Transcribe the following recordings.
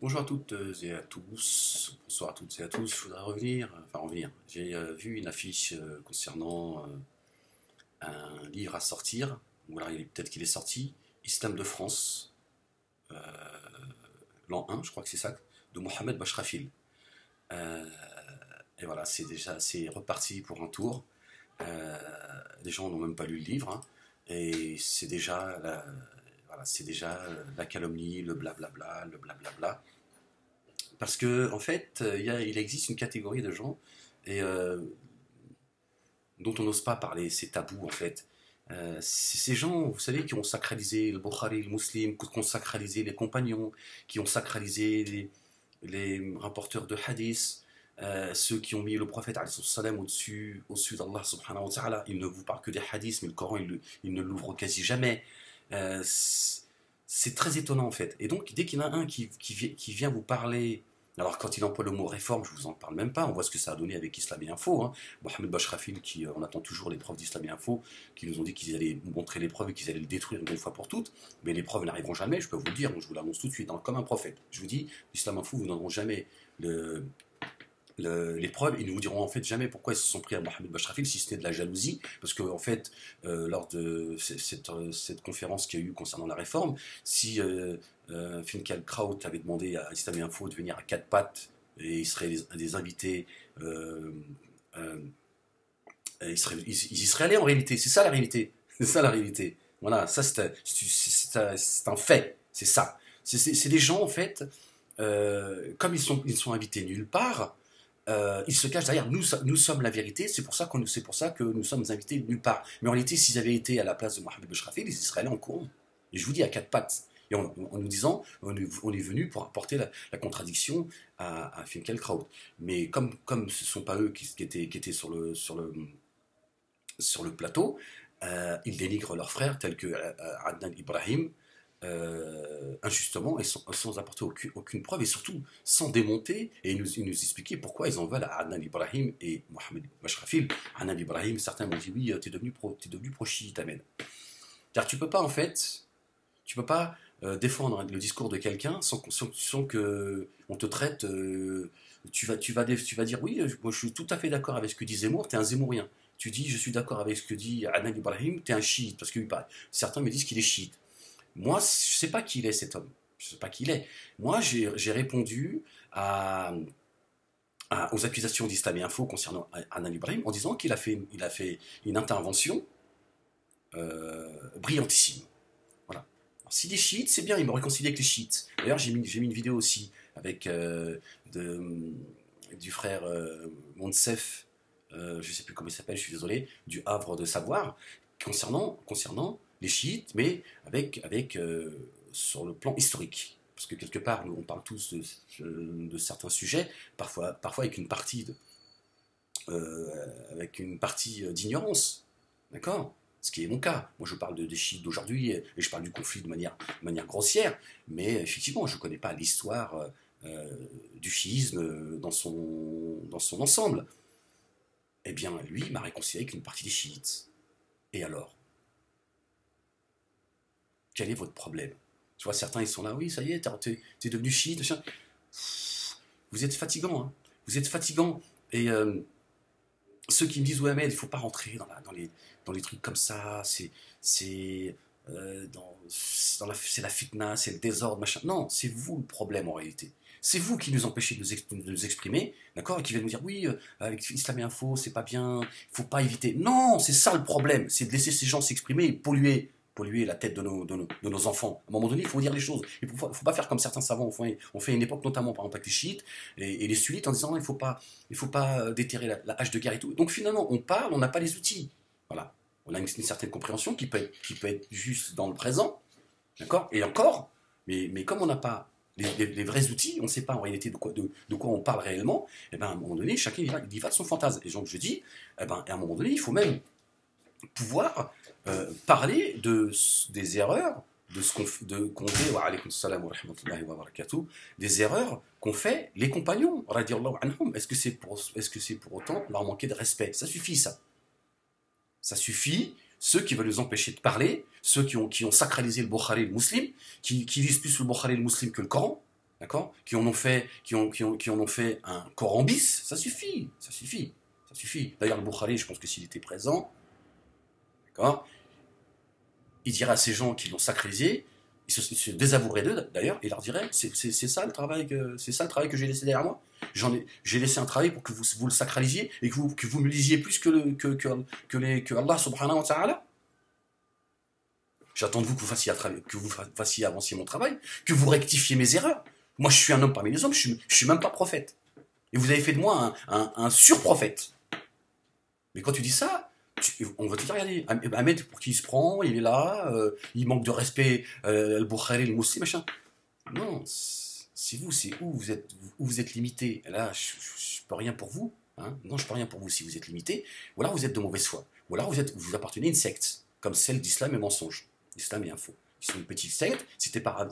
Bonjour à toutes et à tous, bonsoir à toutes et à tous. Je voudrais revenir. J'ai vu une affiche concernant un livre à sortir, ou alors peut-être qu'il est sorti, Islam de France, euh, l'an 1, je crois que c'est ça, de Mohamed Bachrafil. Euh, et voilà, c'est reparti pour un tour. Euh, les gens n'ont même pas lu le livre, hein, et voilà, c'est déjà la calomnie, le blablabla, le blablabla. Parce que en fait, il existe une catégorie de gens et, dont on n'ose pas parler, c'est tabou en fait. C'est ces gens, vous savez, qui ont sacralisé le Bukhari, le Muslim, qui ont sacralisé les compagnons, qui ont sacralisé les rapporteurs de hadith, ceux qui ont mis le prophète salam au-dessus d'Allah subhanahu wa ta'ala. Il ne vous parle que des hadiths, mais le Coran, il ne l'ouvre quasi jamais. Euh, c'est très étonnant en fait. Et donc, dès qu'il y en a un qui vient vous parler, alors quand il emploie le mot réforme, je vous en parle même pas, on voit ce que ça a donné avec Islam et Info, hein. Mohamed Bachrafil, on attend toujours les preuves d'Islam et Info, qui nous ont dit qu'ils allaient montrer les preuves et qu'ils allaient le détruire une bonne fois pour toutes, mais les preuves n'arriveront jamais, je peux vous le dire, donc je vous l'annonce tout de suite, hein, comme un prophète. Je vous dis, l'Islam Info, vous n'auront jamais le, les preuves, ils ne vous diront en fait jamais pourquoi ils se sont pris à Mohamed Bachrafil, si ce n'est de la jalousie, parce que en fait, lors de cette conférence qu'il y a eu concernant la réforme, si Finkielkraut avait demandé à Islam et Info de venir à quatre pattes, et ils seraient des invités, euh, euh, ils y seraient allés en réalité, c'est ça la réalité, c'est ça la réalité. Voilà, ça c'est un fait, c'est ça. C'est des gens en fait, comme ils sont invités nulle part, ils se cachent derrière nous sommes la vérité, c'est pour ça que nous sommes invités nulle part. Mais en réalité, s'ils avaient été à la place de Mohamed Bachrafil, ils y seraient allés en courant. Et je vous dis à quatre pattes. Et en nous disant, on est venu pour apporter la contradiction à Finkielkraut. Mais comme ce ne sont pas eux qui étaient sur le plateau, ils dénigrent leurs frères tels que Adnan Ibrahim, injustement et sans apporter aucune preuve et surtout sans démonter et nous expliquer pourquoi ils en veulent à Adnan Ibrahim et Mohamed Mashrafil. Adnan Ibrahim, certains m'ont dit oui, t'es devenu pro-chiite, Ahmed. Car tu peux pas en fait, tu peux pas défendre le discours de quelqu'un sans que on te traite. Tu vas dire oui, moi, je suis tout à fait d'accord avec ce que dit Zemmour, t'es un Zemmourien. Tu dis je suis d'accord avec ce que dit Adnan Ibrahim, t'es un chiite, parce que certains me disent qu'il est chiite. Moi, je ne sais pas qui il est cet homme. Je ne sais pas qui il est. Moi, j'ai répondu aux accusations d'Islam et Info concernant Anan Ibrahim en disant il a fait une intervention brillantissime. Voilà. Alors, si les chiites, c'est bien, il me réconcilie avec les chiites. D'ailleurs, j'ai mis une vidéo aussi avec du frère Monsef, je ne sais plus comment il s'appelle, je suis désolé, du Havre de Savoir, concernant les chiites, mais avec sur le plan historique. Parce que quelque part, on parle tous de certains sujets, parfois avec une partie d'ignorance. D'accord. Ce qui est mon cas. Moi, je parle des chiites d'aujourd'hui et je parle du conflit de manière grossière, mais effectivement, je ne connais pas l'histoire du chiisme dans son ensemble. Eh bien, lui m'a réconcilié avec une partie des chiites. Et alors, quel est votre problème? Tu vois, certains, ils sont là, oui, ça y est, t'es devenu chiite, machin. Vous êtes fatigant, hein. Vous êtes fatigant. Et ceux qui me disent, ouais, mais il faut pas rentrer dans les trucs comme ça, c'est c'est la fitna, c'est le désordre, machin. Non, c'est vous le problème en réalité. C'est vous qui nous empêchez de nous exprimer, d'accord, et qui viennent nous dire, oui, avec Islam et Info, c'est pas bien, il faut pas éviter. Non, c'est ça le problème, c'est de laisser ces gens s'exprimer et polluer la tête de nos enfants. À un moment donné, il faut dire les choses. Il ne faut pas faire comme certains savants ont fait une époque, notamment par exemple avec les chiites et les sunnites, en disant il ne faut pas déterrer la hache de guerre et tout. Donc finalement, on parle, on n'a pas les outils. Voilà. On a une certaine compréhension qui peut être juste dans le présent, d'accord. Et encore, mais comme on n'a pas les vrais outils, on ne sait pas en réalité de quoi on parle réellement, et ben à un moment donné, chacun il y va de son fantasme. Et donc je dis, et ben, à un moment donné, il faut même pouvoir parler des erreurs de ce qu'on fait, wa alaykum salam wa rahmatullahi wa barakatuh, des erreurs qu'ont fait les compagnons, radiallahu anhum. Est-ce que c'est pour autant leur manquer de respect? Ça suffit, ça. Ça suffit. Ceux qui veulent nous empêcher de parler, ceux qui ont sacralisé le Bukhari et le Muslim, qui lisent plus le Bukhari et le Muslim que le Coran, d'accord, qui en ont fait un Coran bis, ça suffit, ça suffit, ça suffit. D'ailleurs, le Bukhari, je pense que s'il était présent, d'accord, il dirait à ces gens qui l'ont sacralisé, il se désavouerait d'eux d'ailleurs, et il leur dirait c'est ça le travail que j'ai laissé derrière moi. J'ai laissé un travail pour que vous le sacralisiez et que vous me lisiez plus que Allah subhanahu wa ta'ala. J'attends de vous que vous fassiez avancer mon travail, que vous rectifiez mes erreurs. Moi, je suis un homme parmi les hommes, je suis même pas prophète. Et vous avez fait de moi un surprophète. Mais quand tu dis ça, on va te dire, regardez, Ahmed, pour qui il se prend, il est là, il manque de respect, le Bukhari, le Muslim, machin. Non, c'est vous, c'est où vous êtes limité. Là, je peux rien pour vous. Hein. Non, je peux rien pour vous si vous êtes limité. Ou alors vous êtes de mauvaise foi. Ou alors vous appartenez à une secte, comme celle d'Islam et mensonge. Islam et info. Ils sont une petite secte, si t'es pas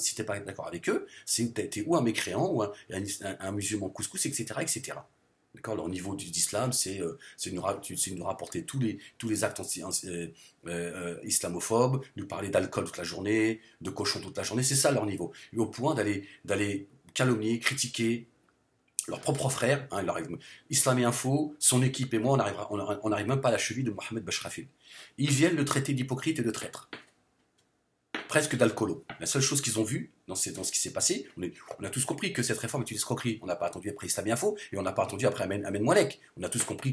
d'accord avec eux, t'es ou un mécréant, ou un musulman couscous, etc. etc. D'accord, leur niveau d'islam, c'est de nous rapporter tous les actes islamophobes, nous parler d'alcool toute la journée, de cochon toute la journée, c'est ça leur niveau. Et au point d'aller calomnier, critiquer leurs propres frères, hein, Islam et Info, son équipe et moi, on n'arrive même pas à la cheville de Mohamed Bashrafil. Ils viennent le traiter d'hypocrite et de traître. Presque d'alcoolo. La seule chose qu'ils ont vue dans ce qui s'est passé, on a tous compris que cette réforme est une escroquerie. On n'a pas attendu après Islam et Info et on n'a pas attendu après Amen Moualek. On a tous compris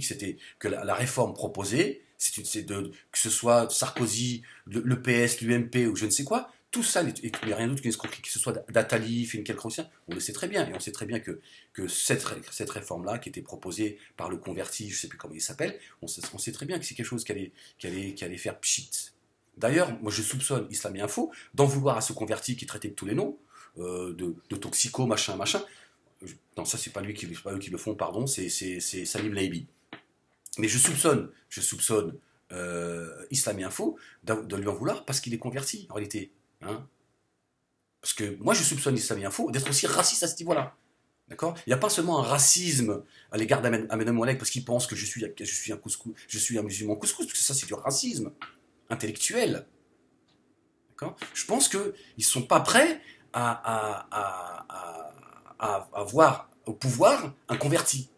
que la réforme proposée, que ce soit Sarkozy, le PS, l'UMP ou je ne sais quoi, tout ça n'est rien d'autre qu'une escroquerie. Que ce soit d'Attali, Finkel Chrétien, on le sait très bien. Et on sait très bien que cette réforme-là, qui était proposée par le converti, je ne sais plus comment il s'appelle, on sait très bien que c'est quelque chose qui allait faire pchit. D'ailleurs, moi je soupçonne Islam et Info d'en vouloir à ce converti qui est traité de tous les noms, de toxico, machin. Non, ça c'est pas eux qui le font, pardon, c'est Salim Laibi. Mais je soupçonne Islam et Info de lui en vouloir parce qu'il est converti, en réalité. Hein. Parce que moi je soupçonne Islam et Info d'être aussi raciste à ce niveau-là. D'accord. Il n'y a pas seulement un racisme à l'égard d'Ahmed Moualek parce qu'il pense que je suis un musulman couscous, parce que ça c'est du racisme intellectuel. D'accord. Je pense qu'ils ne sont pas prêts à avoir au pouvoir un converti.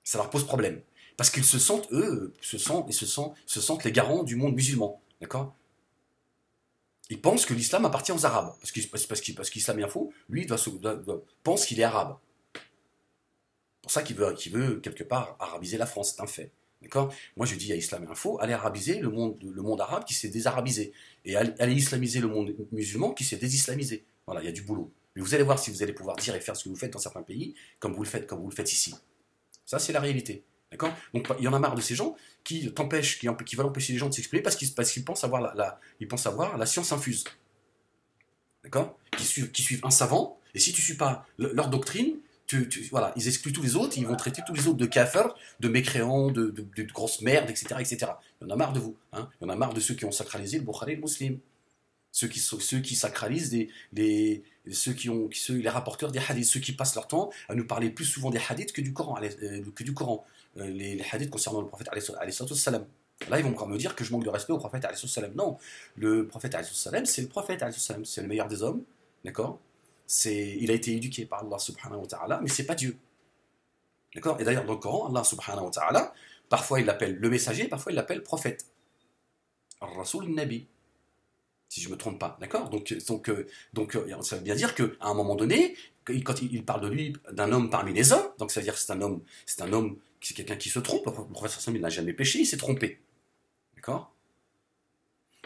Ça leur pose problème. Parce qu'ils se sentent, eux, se sentent les garants du monde musulman. D'accord. Ils pensent que l'islam appartient aux Arabes. Parce qu'Islam et Info, lui, pense qu'il est arabe. C'est pour ça qu'il veut quelque part arabiser la France, c'est un fait. D'accord. Moi, je dis à Islam et Info, allez arabiser le monde arabe qui s'est désarabisé. Et allez islamiser le monde musulman qui s'est désislamisé. Voilà, il y a du boulot. Mais vous allez voir si vous allez pouvoir dire et faire ce que vous faites dans certains pays, comme vous le faites ici. Ça, c'est la réalité. D'accord. Donc, il y en a marre de ces gens qui veulent empêcher les gens de s'exprimer parce qu'ils pensent avoir la science infuse. D'accord. Qui suivent un savant, et si tu ne suis pas leur doctrine, voilà, ils excluent tous les autres, ils vont traiter tous les autres de kafirs, de mécréants, de grosses merdes, etc., etc. Il y en a marre de vous. Hein. Il y en a marre de ceux qui ont sacralisé le Bukhari et le Muslim. Ceux qui sacralisent les rapporteurs des hadiths, ceux qui passent leur temps à nous parler plus souvent des hadiths que du Coran. Les hadiths concernant le prophète alayhi salam. Là, ils vont encore me dire que je manque de respect au prophète alayhi salam. Non, le prophète alayhi salam, c'est le prophète alayhi salam, c'est le meilleur des hommes, d'accord. Il a été éduqué par Allah subhanahu wa ta'ala, mais c'est pas Dieu. D'accord. Et d'ailleurs, dans le Coran, Allah subhanahu wa ta'ala, parfois il l'appelle le messager, parfois il l'appelle prophète. Ar-Rasul Nabi. Si je ne me trompe pas. D'accord. Donc, ça veut bien dire qu'à un moment donné, quand il parle de lui, d'un homme parmi les hommes, donc ça veut dire que c'est quelqu'un qui se trompe. Le prophète sallam, il n'a jamais péché, il s'est trompé. D'accord.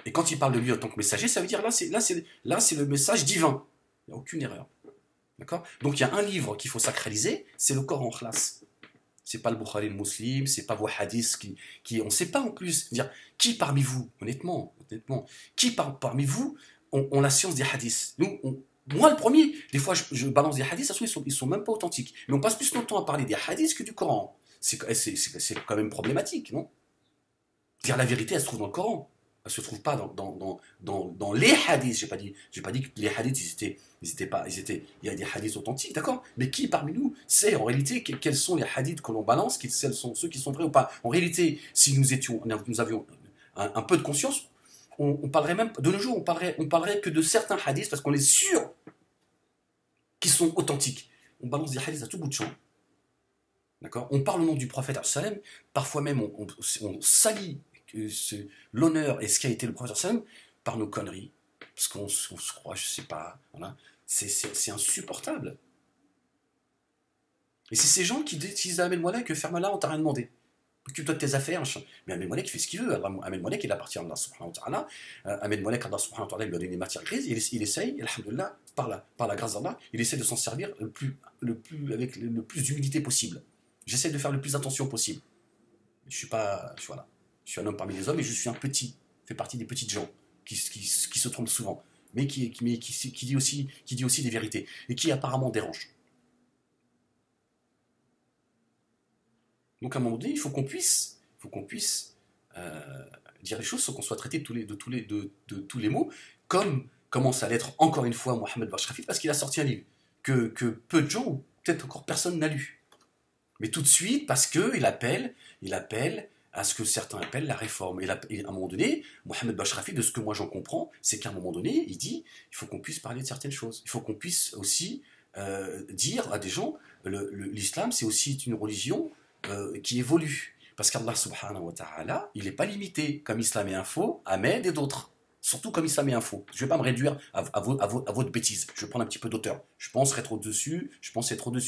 Et quand il parle de lui en tant que messager, ça veut dire là c'est le message divin. Il n'y a aucune erreur. D'accord. Donc il y a un livre qu'il faut sacraliser, c'est le Coran khlas. C'est pas le Bukhari, le Muslim, c'est pas vos hadiths on ne sait pas en plus. Dire, qui parmi vous, honnêtement, qui parmi vous ont la science des hadiths. Moi le premier, des fois je balance des hadiths, ils sont même pas authentiques. Mais on passe plus de temps à parler des hadiths que du Coran. C'est quand même problématique, non? Dire la vérité, elle se trouve dans le Coran. Elle se trouve pas dans les hadiths. J'ai pas dit que les hadiths il y a des hadiths authentiques, d'accord. Mais qui parmi nous sait en réalité quels sont les hadiths que l'on balance, quels sont ceux qui sont vrais ou pas. En réalité, si nous avions un peu de conscience, on parlerait même, de nos jours, on parlerait que de certains hadiths parce qu'on est sûr qu'ils sont authentiques. On balance des hadiths à tout bout de champ. D'accord? On parle au nom du prophète sallam, parfois même on salit l'honneur et ce qu'a été le prophète sallam par nos conneries, parce qu'on se croit, je sais pas, voilà. C'est insupportable. Et c'est ces gens qui disent à Ahmed Moulay que ferme-la, on t'a rien demandé. Occupe-toi de tes affaires. Mais Ahmed Moulay, il fait ce qu'il veut. Ahmed Moulay, il appartient à Allah subhanahu wa ta'ala. Ahmed Moulay, Allah subhanahu wa ta'ala, il lui a donné des matières grises. Il essaye, alhamdoulilah, par la grâce d'Allah, il essaie de s'en servir avec le plus d'humilité possible. J'essaie de faire le plus attention possible. Je suis pas, voilà. Je suis un homme parmi les hommes et je suis un petit. Je fais partie des petites gens qui se trompent souvent, mais qui dit aussi des vérités et qui apparemment dérange. Donc à un moment donné, il faut qu'on puisse dire les choses sans qu'on soit traité de tous les mots, comme commence à l'être encore une fois Mohamed Bachrafit, parce qu'il a sorti un livre que peu de gens, ou peut-être encore personne n'a lu. Mais tout de suite, parce qu'il appelle à ce que certains appellent la réforme. Et à un moment donné, Mohamed Bachrafit, de ce que moi j'en comprends, c'est qu'à un moment donné, il dit, il faut qu'on puisse parler de certaines choses. Il faut qu'on puisse aussi dire à des gens, l'islam c'est aussi une religion qui évolue. Parce qu'Allah subhanahu wa ta'ala, il n'est pas limité, comme Islam et Info, Ahmed et d'autres. Surtout comme Islam et Info. Je ne vais pas me réduire à votre bêtise. Je vais prendre un petit peu d'auteur. Je pense être au-dessus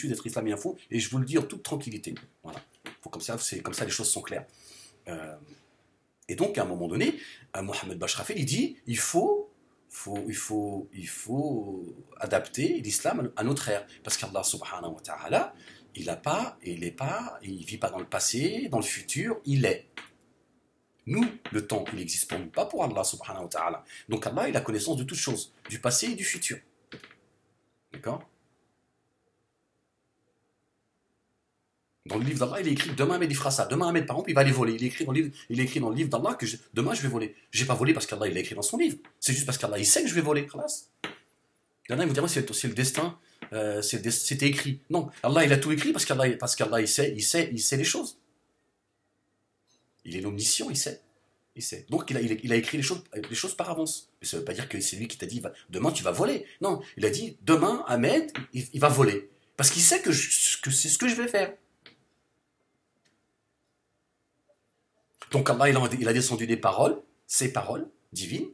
d'être Islam et Info, et je vous le dis en toute tranquillité. Voilà. Comme ça, les choses sont claires. Et donc, à un moment donné, Mohamed Bachrafil, il dit, il faut adapter l'islam à notre ère. Parce qu'Allah subhanahu wa ta'ala, il vit pas dans le passé, dans le futur, il est. Nous, le temps, il n'existe pour nous, pas pour Allah subhanahu wa ta'ala. Donc Allah, il a connaissance de toutes choses, du passé et du futur. D'accord? Dans le livre d'Allah, il est écrit, demain Ahmed il fera ça. Demain Ahmed, par exemple, il va aller voler. Il est écrit dans le livre d'Allah que demain je vais voler. J'ai pas volé parce qu'Allah, il l'a écrit dans son livre. C'est juste parce qu'Allah, il sait que je vais voler. Khalas. Il y en a, ils vous diront, c'est le destin. C'était écrit. Non, Allah il a tout écrit parce qu'Allah il sait les choses. Il est l'omniscient, il sait. Donc il a écrit les choses par avance. Mais ça ne veut pas dire que c'est lui qui t'a dit demain tu vas voler. Non, il a dit demain Ahmed il va voler parce qu'il sait que c'est ce que je vais faire. Donc Allah il a descendu des paroles, ces paroles divines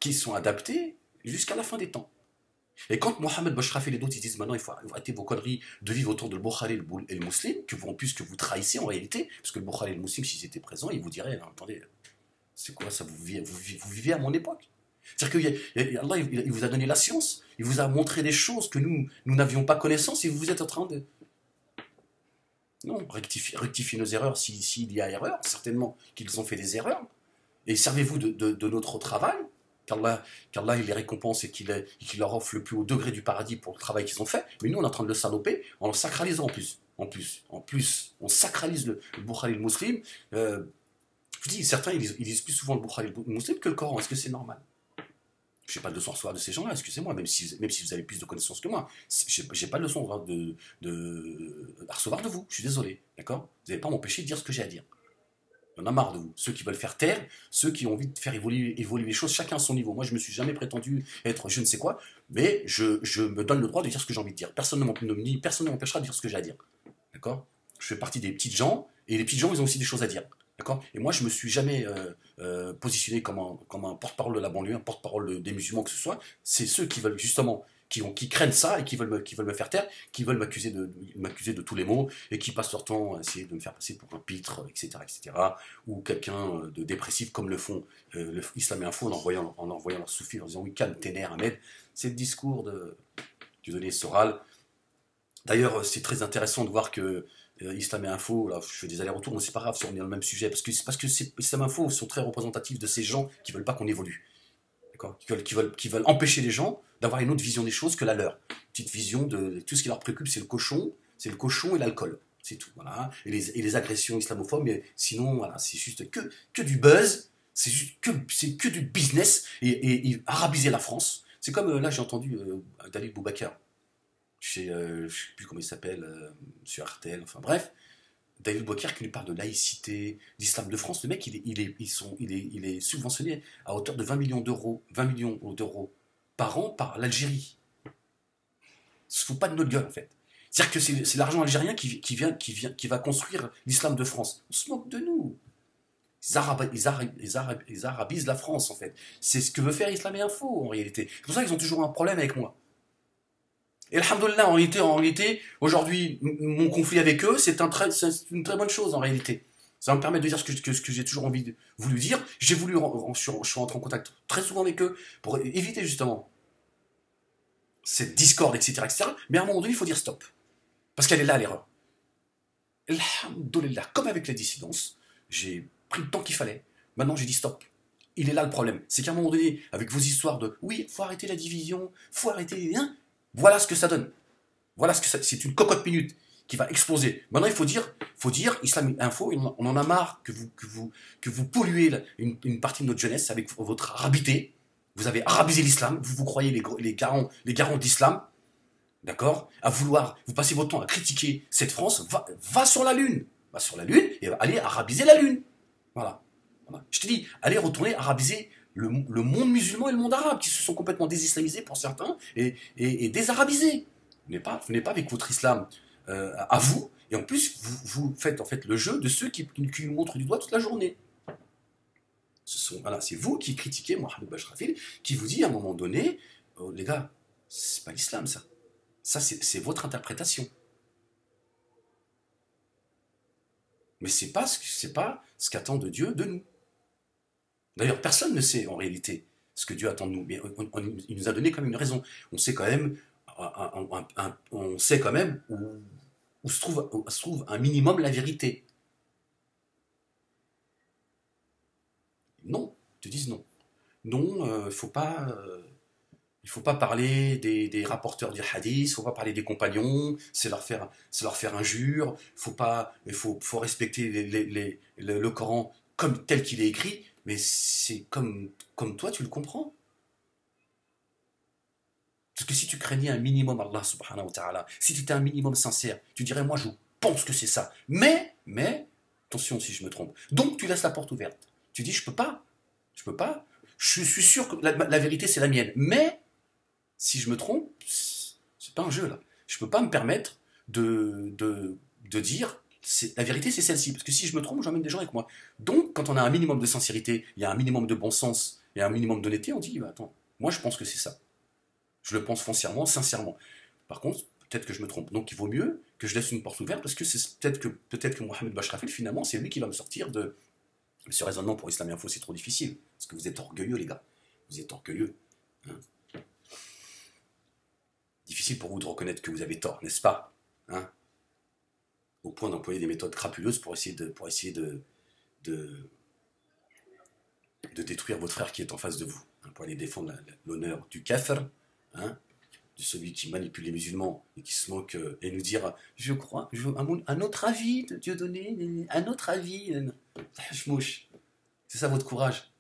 qui sont adaptées jusqu'à la fin des temps. Et quand Mohamed Bachrafil et d'autres ils disent maintenant il faut arrêter vos conneries de vivre autour de le Bukhari et le Muslim, que vous trahissez en réalité, parce que le Bukhari et le Muslim, s'ils étaient présents, ils vous diraient attendez, c'est quoi ça, vous vivez à mon époque. C'est-à-dire qu'Allah il vous a donné la science, il vous a montré des choses que nous n'avions pas connaissance et vous êtes en train de. Non, rectifiez nos erreurs s'il y a erreur, certainement qu'ils ont fait des erreurs, et servez-vous de notre travail. Qu'Allah il les récompense et qu'il leur offre le plus haut degré du paradis pour le travail qu'ils ont fait, mais nous on est en train de le saloper en le sacralisant en plus, on sacralise le Bukhari et le Muslim. Je vous dis, certains ils lisent plus souvent le Bukhari et le Muslim que le Coran. Est-ce que c'est normal? Je n'ai pas de leçon à recevoir de ces gens-là, excusez-moi, même si vous avez plus de connaissances que moi. J'ai pas de leçon à recevoir de vous, je suis désolé, d'accord? Vous n'allez pas m'empêcher de dire ce que j'ai à dire. On a marre de vous. Ceux qui veulent faire taire, ceux qui ont envie de faire évoluer les choses, chacun à son niveau. Moi, je ne me suis jamais prétendu être je ne sais quoi, mais je me donne le droit de dire ce que j'ai envie de dire. Personne ne m'empêchera de dire ce que j'ai à dire. D'accord? Je fais partie des petites gens, et les petites gens, ils ont aussi des choses à dire. D'accord? Et moi, je ne me suis jamais positionné comme un porte-parole de la banlieue, un porte-parole des musulmans que ce soit. C'est ceux qui veulent justement qui craignent ça et qui veulent me faire taire, qui veulent m'accuser de tous les maux et qui passent leur temps à essayer de me faire passer pour un pitre, etc., ou quelqu'un de dépressif comme le font l'Islam et Info en envoyant leur soufi en disant oui, calme tes nerfs, Ahmed. C'est le discours de Dieudonné Soral. D'ailleurs, c'est très intéressant de voir que Islam et Info, là, je fais des allers-retours, mais c'est pas grave si on est dans le même sujet, parce que Islam et Info sont très représentatifs de ces gens qui veulent pas qu'on évolue. Qui veulent empêcher les gens d'avoir une autre vision des choses que la leur. Petite vision de tout ce qui leur préoccupe, c'est le cochon et l'alcool. C'est tout. Voilà. Et les agressions islamophobes, mais sinon, voilà, c'est juste que du buzz, c'est que du business et arabiser la France. C'est comme là, j'ai entendu Dalil Boubacar, je sais plus comment il s'appelle, sur RTL, enfin bref, David Bouakir qui lui parle de laïcité, d'islam de France. Le mec, il est subventionné à hauteur de 20 millions d'euros par an par l'Algérie. Il ne se fout pas de notre gueule, en fait. C'est-à-dire que c'est l'argent algérien qui va construire l'islam de France. On se moque de nous. Ils arabisent la France, en fait. C'est ce que veut faire Islam et Info, en réalité. C'est pour ça qu'ils ont toujours un problème avec moi. Et alhamdoulilah, en réalité, aujourd'hui, mon conflit avec eux, c'est une très bonne chose, en réalité. Ça va me permettre de dire ce que j'ai toujours voulu dire. J'ai voulu, je suis rentré en contact très souvent avec eux pour éviter, justement, cette discorde, etc., etc. Mais à un moment donné, il faut dire stop. Parce qu'elle est là, l'erreur. Alhamdoulilah, comme avec les dissidences, j'ai pris le temps qu'il fallait. Maintenant, j'ai dit stop. Il est là le problème. C'est qu'à un moment donné, avec vos histoires de oui, faut arrêter la division, faut arrêter les liens, voilà ce que ça donne. Voilà ce que c'est une cocotte minute qui va exploser. Maintenant, il faut dire, Islam Info, on en a marre que vous polluez une partie de notre jeunesse avec votre arabité. Vous avez arabisé l'islam, vous croyez les garants d'islam, d'accord? À vouloir, vous passez votre temps à critiquer cette France, va sur la Lune. Va sur la Lune et allez arabiser la Lune. Voilà. Je te dis, allez retourner arabiser le monde musulman et le monde arabe, qui se sont complètement désislamisés pour certains et désarabisés. Venez pas avec votre islam à vous, et en plus, vous faites en fait le jeu de ceux qui nous montrent du doigt toute la journée. C'est vous qui critiquez Mohamed Bachrafil, qui vous dit à un moment donné, oh, les gars, c'est pas l'islam ça. Ça, c'est votre interprétation. Mais c'est pas ce qu'attend de Dieu de nous. D'ailleurs, personne ne sait en réalité ce que Dieu attend de nous. Mais il nous a donné comme une raison. On sait quand même, où se trouve un minimum la vérité. Non, ils te disent non. Non, il faut pas parler des rapporteurs du hadith, il faut pas parler des compagnons, c'est leur faire injure, il faut respecter le Coran comme tel qu'il est écrit, mais c'est comme toi tu le comprends. Parce que si tu craignais un minimum Allah subhanahu wa ta'ala, si tu étais un minimum sincère, tu dirais moi je pense que c'est ça. Mais, attention si je me trompe. Donc tu laisses la porte ouverte. Tu dis je peux pas. Je suis sûr que la vérité c'est la mienne. Mais, si je me trompe, c'est pas un jeu là. Je peux pas me permettre de dire la vérité c'est celle-ci. Parce que si je me trompe, j'emmène des gens avec moi. Donc quand on a un minimum de sincérité, il y a un minimum de bon sens, il y a un minimum d'honnêteté, on dit bah, attends, moi je pense que c'est ça. Je le pense foncièrement, sincèrement. Par contre, peut-être que je me trompe. Donc il vaut mieux que je laisse une porte ouverte parce que c'est peut-être que Mohamed Bachrafil, finalement, c'est lui qui va me sortir de ce raisonnement pour Islam Info, c'est trop difficile. Parce que vous êtes orgueilleux, les gars. Vous êtes orgueilleux. Hein, difficile pour vous de reconnaître que vous avez tort, n'est-ce pas, hein, au point d'employer des méthodes crapuleuses pour essayer de détruire votre frère qui est en face de vous, hein, pour aller défendre l'honneur du kafir, hein, de celui qui manipule les musulmans et qui se moque et nous dire je crois, un autre avis de Dieu donné, un autre avis, je mouche. C'est ça votre courage.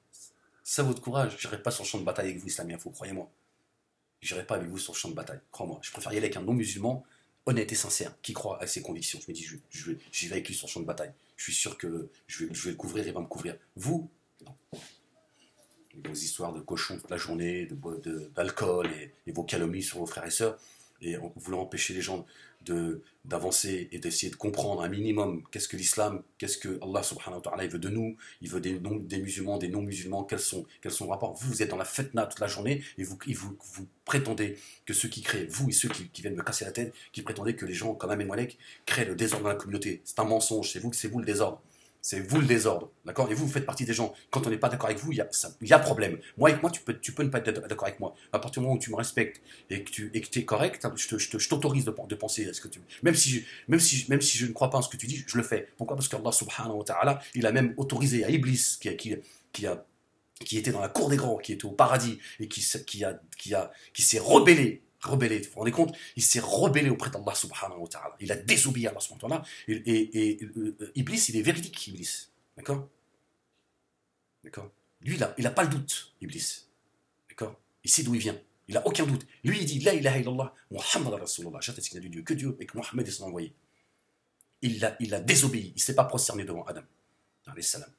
C'est ça votre courage. Je n'irai pas sur le champ de bataille avec vous, Islam Info, croyez-moi. Je n'irai pas avec vous sur le champ de bataille, crois-moi. Je préfère y aller avec un non-musulman honnête et sincère, qui croit à ses convictions. Je me dis, j'y vais avec lui sur le champ de bataille. Je suis sûr que je vais le couvrir, il va me couvrir. Vous, non. Vos histoires de cochons toute la journée, d'alcool et vos calomnies sur vos frères et sœurs, et en voulant empêcher les gens d'avancer et d'essayer de comprendre un minimum qu'est-ce que l'islam, qu'est-ce que Allah subhanahu wa ta'ala veut de nous, il veut des musulmans, des non-musulmans, quels sont les rapports. Vous êtes dans la fitna toute la journée et vous prétendez que ceux qui créent, vous et ceux qui viennent me casser la tête, qui prétendez que les gens comme Ahmed Moualek créent le désordre dans la communauté. C'est un mensonge, c'est vous le désordre. C'est vous le désordre, d'accord? Et vous faites partie des gens. Quand on n'est pas d'accord avec vous, il y a problème. Moi, avec moi, tu peux ne pas être d'accord avec moi. À partir du moment où tu me respectes et que tu es correct, je t'autorise de penser à ce que tu. Même si je ne crois pas en ce que tu dis, je le fais. Pourquoi? Parce qu'Allah subhanahu wa ta'ala, il a même autorisé à Iblis, qui était dans la cour des grands, qui était au paradis et qui s'est rebellé. Vous vous rendez compte? Il s'est rebellé auprès d'Allah subhanahu wa ta'ala. Il a désobéi à Allah subhanahu wa ta'ala. Et Iblis, il est véridique, Iblis. D'accord? Lui, il a pas le doute, Iblis. D'accord? Il sait d'où il vient. Il n'a aucun doute. Lui, il dit La ilaha illallah, Muhammad Rasulullah. J'atteste qu'il y a du Dieu, que Dieu et que Mohammed est son envoyé. il a désobéi, il ne s'est pas prosterné devant Adam. Alayhi salam.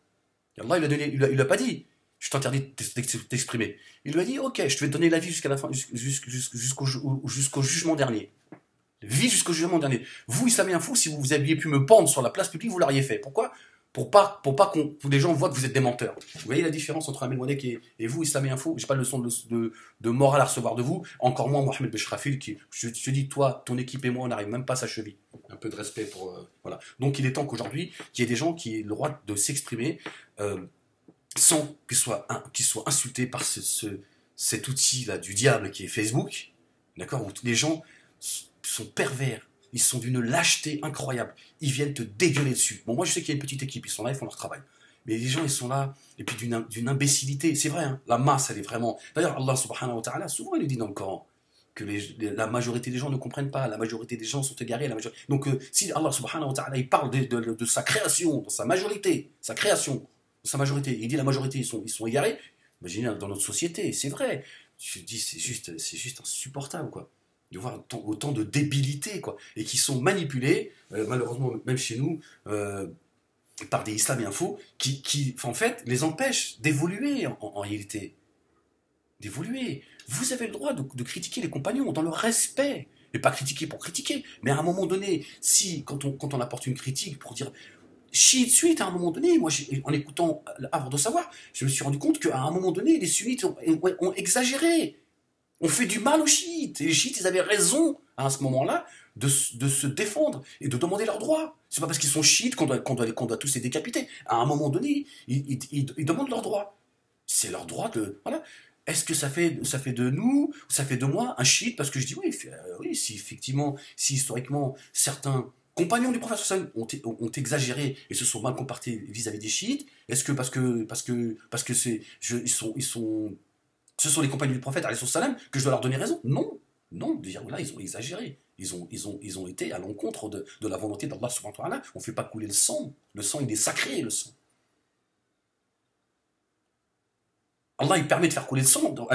Et Allah, il lui a pas dit, je t'interdis de t'exprimer. Il lui a dit, ok, je te vais te donner la vie jusqu'à la fin, jusqu'au jugement dernier. Vie jusqu'au jugement dernier. Vous, islamiens fous, si vous aviez pu me pendre sur la place publique, vous l'auriez fait. Pourquoi? Pour pas que les gens voient que vous êtes des menteurs. Vous voyez la différence entre Amel Mouanek et vous, islamiens fous? J'ai pas de leçon de morale à recevoir de vous, encore moins Mohamed Beshrafil, qui, je te dis, toi, ton équipe et moi, on n'arrive même pas à sa cheville. Un peu de respect pour... voilà. Donc il est temps qu'aujourd'hui, qu'il y ait des gens qui aient le droit de s'exprimer sans qu'ils soient insultés par cet outil-là du diable qui est Facebook, d'accord, où les gens sont pervers, ils sont d'une lâcheté incroyable, ils viennent te dégueuler dessus. Bon, moi je sais qu'il y a une petite équipe, ils sont là, ils font leur travail. Mais les gens, ils sont là, et puis d'une imbécilité, c'est vrai, hein, la masse, elle est vraiment... D'ailleurs, Allah subhanahu wa ta'ala, souvent il le dit dans le Coran, que la majorité des gens ne comprennent pas, la majorité des gens sont égarés. Donc si Allah subhanahu wa ta'ala, il parle de sa création, dans sa majorité, sa création, sa majorité, il dit la majorité, ils sont égarés, imaginez dans notre société, c'est vrai. Je dis, c'est juste insupportable, quoi. De voir autant de débilité, quoi, et qui sont manipulés, malheureusement, même chez nous, par des islamiens faux, qui, en fait, les empêchent d'évoluer, en réalité. D'évoluer. Vous avez le droit de critiquer les compagnons, dans le respect, et pas critiquer pour critiquer, mais à un moment donné, quand on apporte une critique pour dire... Chiites, sunnites, à un moment donné, moi, en écoutant avant de savoir, je me suis rendu compte qu'à un moment donné, les sunnites ont exagéré. On fait du mal aux chiites. Et les chiites, ils avaient raison, à ce moment-là, de se défendre et de demander leurs droits. C'est pas parce qu'ils sont chiites qu'on doit tous les décapiter. À un moment donné, ils demandent leurs droits. C'est leur droit de... Voilà. Est-ce que ça fait de nous, ça fait de moi, un chiite? Parce que je dis oui, si effectivement, si historiquement, certains compagnons du prophète sallam ont exagéré et se sont mal comportés vis-à-vis des chiites, est-ce que parce que ce sont les compagnons du prophète alayhi salam que je dois leur donner raison? Non, non, de dire voilà, ils ont exagéré. Ils ont été à l'encontre de la volonté d'Allah subhanahu wa ta'ala. On ne fait pas couler le sang. Le sang, il est sacré, le sang. Allah, il permet de faire couler le sang dans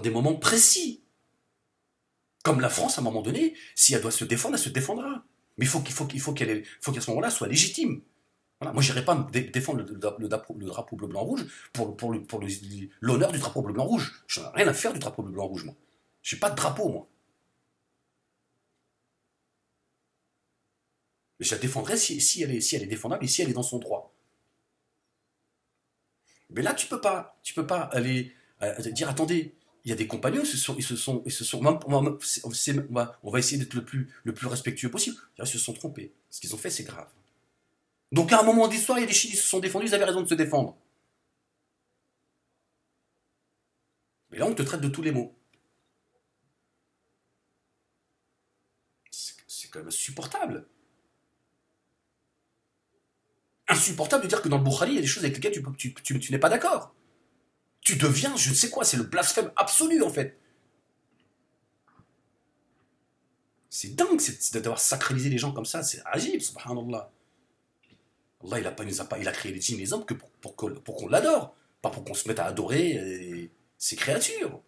des moments précis. Comme la France, à un moment donné, si elle doit se défendre, elle se défendra. Mais il faut qu'à ce moment-là, soit légitime. Voilà. Moi, je n'irai pas défendre le drapeau bleu-blanc-rouge pour l'honneur du drapeau bleu-blanc-rouge. Je n'ai rien à faire du drapeau bleu-blanc-rouge, moi. Je n'ai pas de drapeau, moi. Mais je la défendrai si elle est défendable et si elle est dans son droit. Mais là, tu peux pas aller dire, attendez, il y a des compagnons, on va essayer d'être le plus respectueux possible. Ils se sont trompés. Ce qu'ils ont fait, c'est grave. Donc à un moment d'histoire, il y a des chiites qui se sont défendus, ils avaient raison de se défendre. Mais là, on te traite de tous les mots. C'est quand même insupportable. Insupportable de dire que dans le Bukhari, il y a des choses avec lesquelles tu n'es pas d'accord. Tu deviens, je ne sais quoi, c'est le blasphème absolu en fait. C'est dingue d'avoir sacralisé les gens comme ça, c'est agib, subhanallah. Allah, il a créé les djinns et les hommes que pour qu'on l'adore, pas pour qu'on se mette à adorer ces créatures.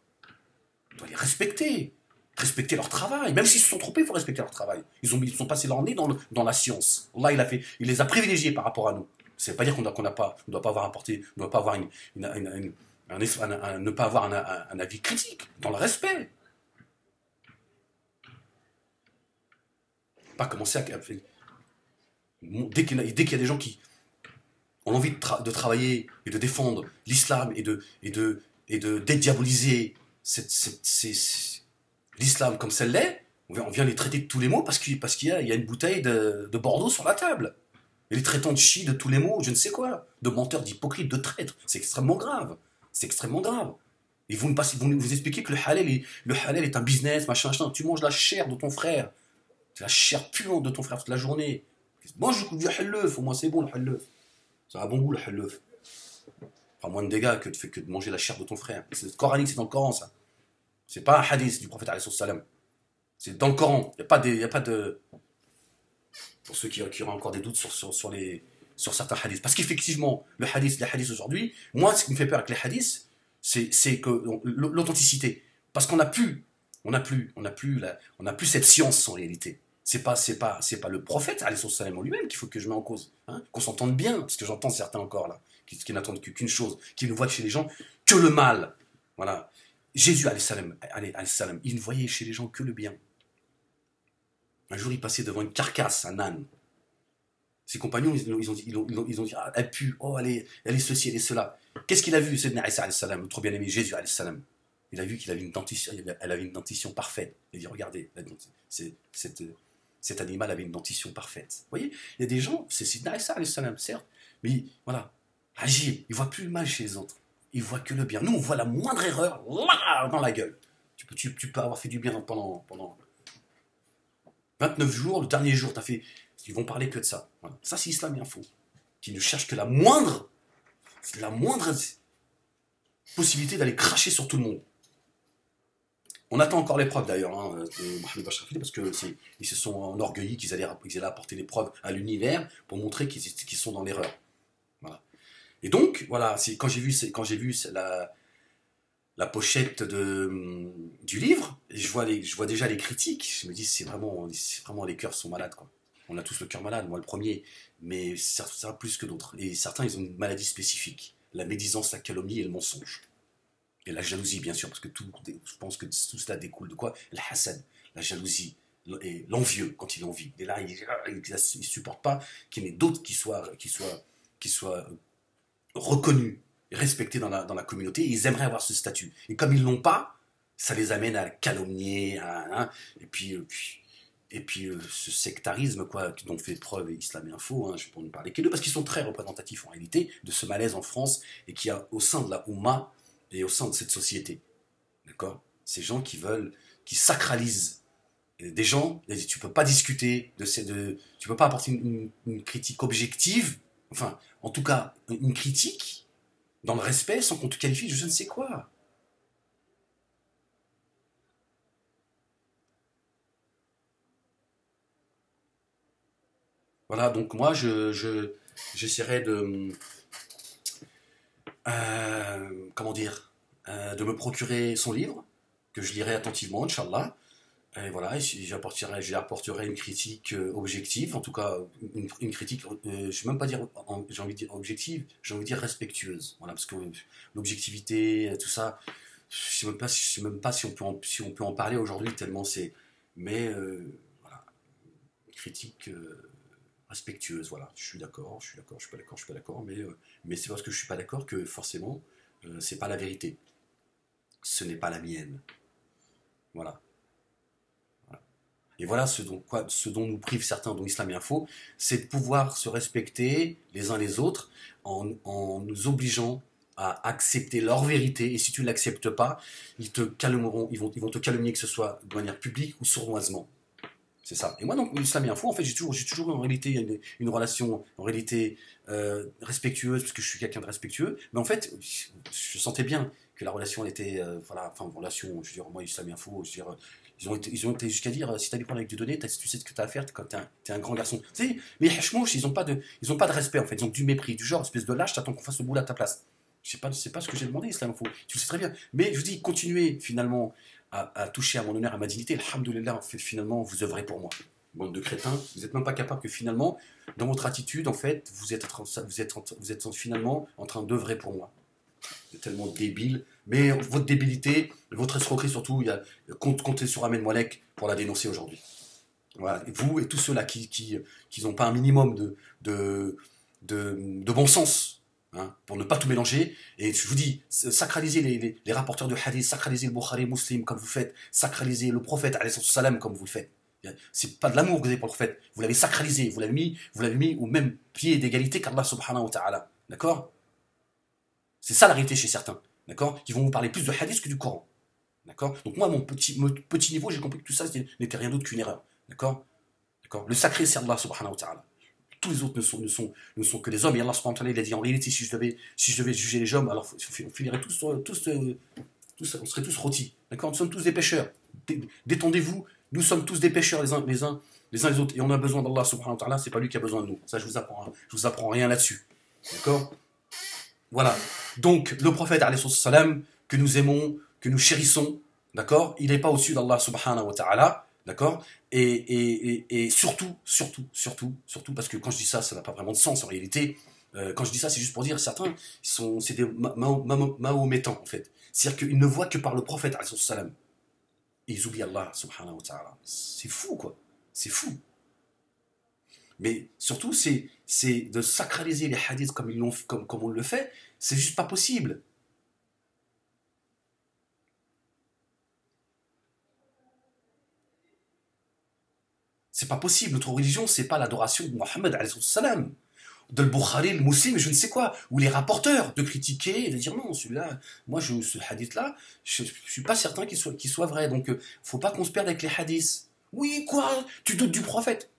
On doit les respecter. Respecter leur travail. Même s'ils se sont trompés, il faut respecter leur travail. Ils sont passés leur nez dans la science. Allah, il les a privilégiés par rapport à nous. Ça ne veut pas dire qu'on ne doit pas avoir apporté, on ne doit pas avoir ne pas avoir un avis critique, dans le respect. Pas commencer à... Dès qu'il y a des gens qui ont envie de travailler et de défendre l'islam et de dédiaboliser l'islam comme ça l'est, on vient les traiter de tous les mots parce qu'il y a une bouteille de Bordeaux sur la table. Et les traitant de chi, de tous les mots, je ne sais quoi, de menteurs, d'hypocrites, de traîtres. C'est extrêmement grave. C'est extrêmement grave. Ils vont vous expliquer que le halal est un business, machin. Tu manges la chair de ton frère. C'est la chair puante de ton frère toute la journée. Mange du halleuf, au moins c'est bon le halleuf. Ça a un bon goût le halleuf. Enfin, moins de dégâts que de manger la chair de ton frère. C'est coranique, c'est dans le Coran ça. C'est pas un hadith du prophète alayhi salam. C'est dans le Coran. Il n'y a pas de... Pour ceux qui auraient encore des doutes sur certains hadiths. Parce qu'effectivement, les hadiths aujourd'hui, moi, ce qui me fait peur avec les hadiths, c'est que l'authenticité. Parce qu'on n'a plus cette science en réalité. C'est pas le prophète, alayhi salam en lui-même, qu'il faut que je mette en cause. Hein, qu'on s'entende bien, parce que j'entends certains encore là, qui n'attendent qu'une chose, qui ne voient chez les gens que le mal. Voilà. Jésus, alayhi salam, il ne voyait chez les gens que le bien. Un jour, il passait devant une carcasse, un âne. Ses compagnons, ils ont dit, ah, elle pue, oh, elle est ceci, elle est cela. Qu'est-ce qu'il a vu, Sayyidina Isa, alayhi salam, le trop bien-aimé Jésus, alayhi salam? Il a vu qu'il avait une dentition, elle avait une dentition parfaite. Il a dit, regardez, cet animal avait une dentition parfaite. Vous voyez, il y a des gens, c'est Sayyidina Isa, alayhi salam, certes, mais voilà, agir, il ne voit plus le mal chez les autres. Il ne voit que le bien. Nous, on voit la moindre erreur dans la gueule. Tu peux avoir fait du bien pendant 29 jours, le dernier jour, ils vont parler que de ça. Voilà. Ça, c'est Islam et Info, qui ne cherche que la moindre possibilité d'aller cracher sur tout le monde. On attend encore les preuves d'ailleurs, hein, de Mohamed Bachrafili, parce qu'ils se sont enorgueillis qu'ils allaient apporter des preuves à l'univers pour montrer qu'ils sont dans l'erreur. Voilà. Et donc, voilà, quand j'ai vu la pochette du livre, et je vois déjà les critiques, je me dis c'est vraiment les cœurs sont malades, quoi. On a tous le cœur malade, moi le premier, mais ça plus que d'autres. Et certains, ils ont une maladie spécifique, la médisance, la calomnie et le mensonge. Et la jalousie, bien sûr, parce que je pense que tout cela découle de quoi? La hasad, la jalousie, et l'envieux, quand il est envie. Et là, il ne supporte pas qu'il y en ait d'autres qui soient reconnus, respectés dans la communauté, et ils aimeraient avoir ce statut. Et comme ils ne l'ont pas, ça les amène à calomnier, et puis ce sectarisme dont fait preuve Islam et Info, hein, je peux en parler que d'eux, parce qu'ils sont très représentatifs en réalité de ce malaise en France, et qu'il y a au sein de la Oumma, et au sein de cette société. D'accord? Ces gens qui sacralisent des gens, tu ne peux pas discuter, tu ne peux pas apporter une critique objective, enfin, en tout cas, une critique dans le respect sans qu'on te qualifie de je ne sais quoi. Voilà, donc moi, j'essaierai comment dire, de me procurer son livre, que je lirai attentivement, Inch'Allah. Et voilà, j'apporterai une critique objective, en tout cas une critique, je ne vais même pas dire, j'ai envie de dire objective, j'ai envie de dire respectueuse. Voilà, parce que l'objectivité, tout ça, je ne sais même pas si on peut en parler aujourd'hui, tellement c'est. Mais voilà, une critique respectueuse, voilà. Je suis d'accord, je suis pas d'accord, mais c'est parce que je suis pas d'accord que forcément, c'est pas la vérité. Ce n'est pas la mienne. Voilà. Et voilà ce dont nous privent certains, dont Islam et Info, c'est de pouvoir se respecter les uns les autres en nous obligeant à accepter leur vérité. Et si tu ne l'acceptes pas, ils te calmeront, ils vont te calomnier, que ce soit de manière publique ou sournoisement. C'est ça. Et moi, donc, Islam et Info, en fait, j'ai toujours en réalité une relation, en réalité, respectueuse, parce que je suis quelqu'un de respectueux. Mais en fait, je sentais bien que la relation, elle était, voilà, enfin, relation, je veux dire, moi, Islam et Info, je veux dire, ils ont été jusqu'à dire, si t'as des problèmes avec des données, tu sais ce que t'as à faire quand t'es un grand garçon. Tu sais, les hachmouches, ils ont pas de respect, en fait, ils ont du mépris, du genre, espèce de lâche, t'attends qu'on fasse le boulot à ta place. Je sais pas ce que j'ai demandé, Islam et Info. Tu le sais très bien. Mais je vous dis, continuez, finalement, à toucher à mon honneur, à ma dignité. Alhamdoulilah, finalement, vous œuvrez pour moi. Bande de crétins, vous n'êtes même pas capable que finalement, dans votre attitude, en fait, vous êtes finalement en train d'œuvrer pour moi. C'est tellement débile. Mais votre débilité, votre escroquerie surtout, comptez sur Ahmed Moalek pour la dénoncer aujourd'hui. Voilà. Et vous et tous ceux-là qui n'ont pas un minimum de bon sens, hein, pour ne pas tout mélanger. Et je vous dis, sacralisez les rapporteurs de hadith, sacralisez le Bukhari Muslim comme vous faites, sacralisez le prophète alayhi salam comme vous le faites. C'est pas de l'amour que vous avez pour le prophète, vous l'avez sacralisé, vous l'avez mis au même pied d'égalité qu'Allah subhanahu wa ta'ala. D'accord? C'est ça la réalité chez certains. D'accord? Qui vont vous parler plus de hadith que du Coran. D'accord? Donc moi, mon petit niveau, j'ai compris que tout ça n'était rien d'autre qu'une erreur. D'accord? D'accord? Le sacré, c'est Allah subhanahu wa ta'ala. Tous les autres ne sont que des hommes. Et Allah subhanahu wa ta'ala, il a dit en réalité, si je devais juger les hommes, alors on finirait tous, on serait tous rôtis. D'accord? Nous sommes tous des pécheurs. Détendez-vous. Nous sommes tous des pécheurs les uns les autres. Et on a besoin d'Allah subhanahu wa ta'ala. C'est pas lui qui a besoin de nous. Ça, je vous apprends rien là-dessus. D'accord? Voilà. Donc, le prophète, alayhi salam, que nous aimons, que nous chérissons, d'accord? Il n'est pas au-dessus d'Allah subhanahu wa ta'ala, D'accord? Et surtout, surtout, parce que quand je dis ça, ça n'a pas vraiment de sens en réalité. Quand je dis ça, c'est juste pour dire certains, c'est des mahométans en fait. C'est-à-dire qu'ils ne voient que par le prophète, alayhi salam. Et ils oublient Allah, subhanahu wa ta'ala. C'est fou, quoi. C'est fou. Mais surtout, c'est de sacraliser les hadiths comme, comme on le fait, c'est juste pas possible. C'est pas possible. Notre religion, c'est pas l'adoration de Mohammed, alayhi salam, de le Bukhari, le Muslim, je ne sais quoi, ou les rapporteurs, de critiquer et de dire non, celui-là, moi, ce hadith-là, je ne suis pas certain qu'il soit vrai. Donc, faut pas qu'on se perde avec les hadiths. Oui, quoi? Tu doutes du prophète?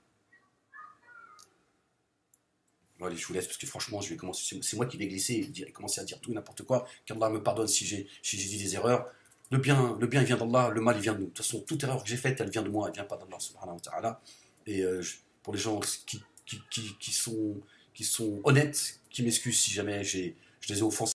Bon, allez, je vous laisse parce que franchement, je vais commencer. C'est moi qui vais glisser et commencer à dire tout et n'importe quoi. Qu'Allah me pardonne si j'ai dit des erreurs. Le bien, il vient d'Allah, le mal, il vient de nous. De toute façon, toute erreur que j'ai faite, elle vient de moi, elle vient pas d'Allah, subhanahu wa ta'ala. Et pour les gens qui sont honnêtes, qui m'excusent si jamais je les ai offensés.